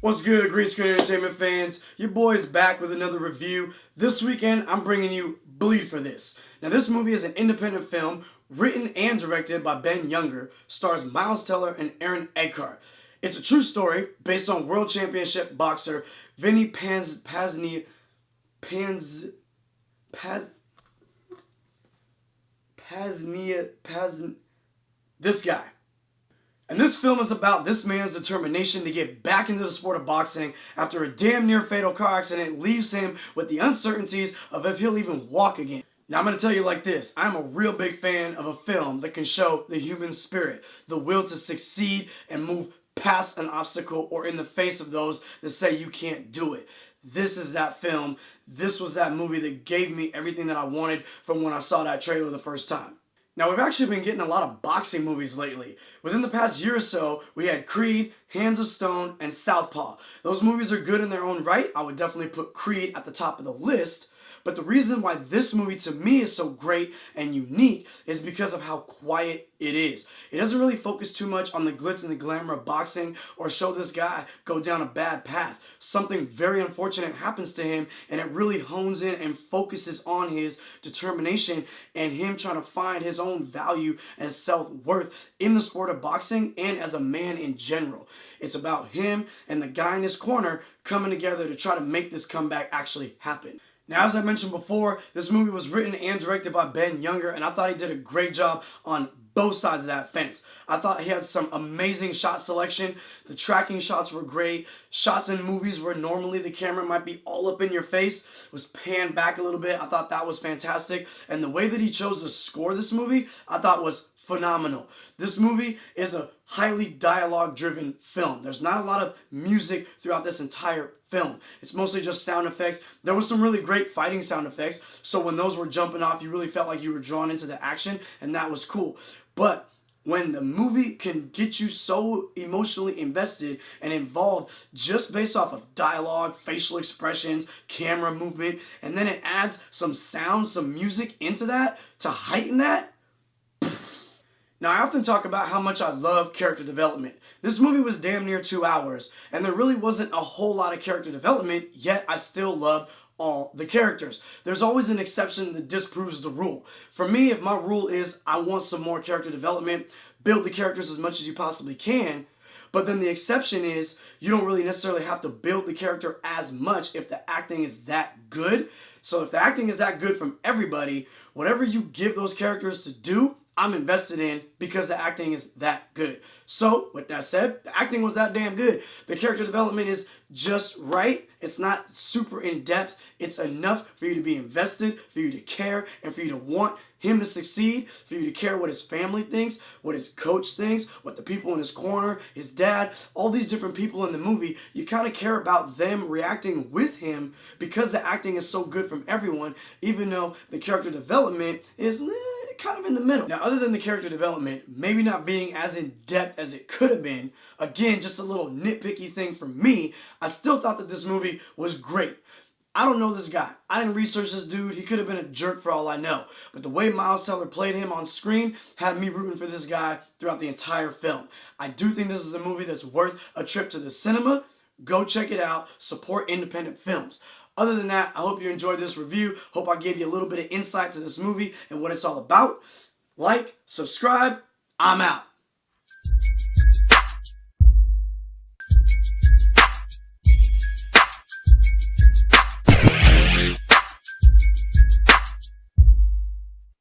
What's good, Green Screen Entertainment fans? Your boy's back with another review. This weekend, I'm bringing you Bleed for This. Now, this movie is an independent film written and directed by Ben Younger, stars Miles Teller and Aaron Eckhart. It's a true story based on world championship boxer Vinny this guy. And this film is about this man's determination to get back into the sport of boxing after a damn near fatal car accident leaves him with the uncertainties of if he'll even walk again. Now I'm going to tell you like this, I'm a real big fan of a film that can show the human spirit, the will to succeed and move past an obstacle or in the face of those that say you can't do it. This is that film. This was that movie that gave me everything that I wanted from when I saw that trailer the first time. Now, we've actually been getting a lot of boxing movies lately. Within the past year or so, we had Creed, Hands of Stone, and Southpaw. Those movies are good in their own right. I would definitely put Creed at the top of the list. But the reason why this movie to me is so great and unique is because of how quiet it is. It doesn't really focus too much on the glitz and the glamour of boxing or show this guy go down a bad path. Something very unfortunate happens to him and it really hones in and focuses on his determination and him trying to find his own value and self-worth in the sport of boxing and as a man in general. It's about him and the guy in his corner coming together to try to make this comeback actually happen. Now, as I mentioned before, this movie was written and directed by Ben Younger, and I thought he did a great job on both sides of that fence. I thought he had some amazing shot selection. The tracking shots were great. Shots in movies where normally the camera might be all up in your face was panned back a little bit. I thought that was fantastic. And the way that he chose to score this movie, I thought was phenomenal. This movie is a highly dialogue-driven film. There's not a lot of music throughout this entire film. It's mostly just sound effects. There was some really great fighting sound effects, so when those were jumping off, you really felt like you were drawn into the action, and that was cool. But when the movie can get you so emotionally invested and involved just based off of dialogue, facial expressions, camera movement, and then it adds some sound, some music into that to heighten that. Now, I often talk about how much I love character development. This movie was damn near 2 hours, and there really wasn't a whole lot of character development, yet I still loved all the characters. There's always an exception that disproves the rule. For me, if my rule is I want some more character development, build the characters as much as you possibly can, but then the exception is you don't really necessarily have to build the character as much if the acting is that good. So if the acting is that good from everybody, whatever you give those characters to do, I'm invested in because the acting is that good. So, with that said, the acting was that damn good. The character development is just right. It's not super in-depth. It's enough for you to be invested, for you to care, and for you to want him to succeed, for you to care what his family thinks, what his coach thinks, what the people in his corner, his dad, all these different people in the movie, you kind of care about them reacting with him because the acting is so good from everyone, even though the character development is kind of in the middle. Now, other than the character development, maybe not being as in-depth as it could have been, again, just a little nitpicky thing for me, I still thought that this movie was great. I don't know this guy. I didn't research this dude. He could have been a jerk for all I know. But the way Miles Teller played him on screen had me rooting for this guy throughout the entire film. I do think this is a movie that's worth a trip to the cinema. Go check it out. Support independent films. Other than that, I hope you enjoyed this review. Hope I gave you a little bit of insight to this movie and what it's all about. Like, subscribe, I'm out.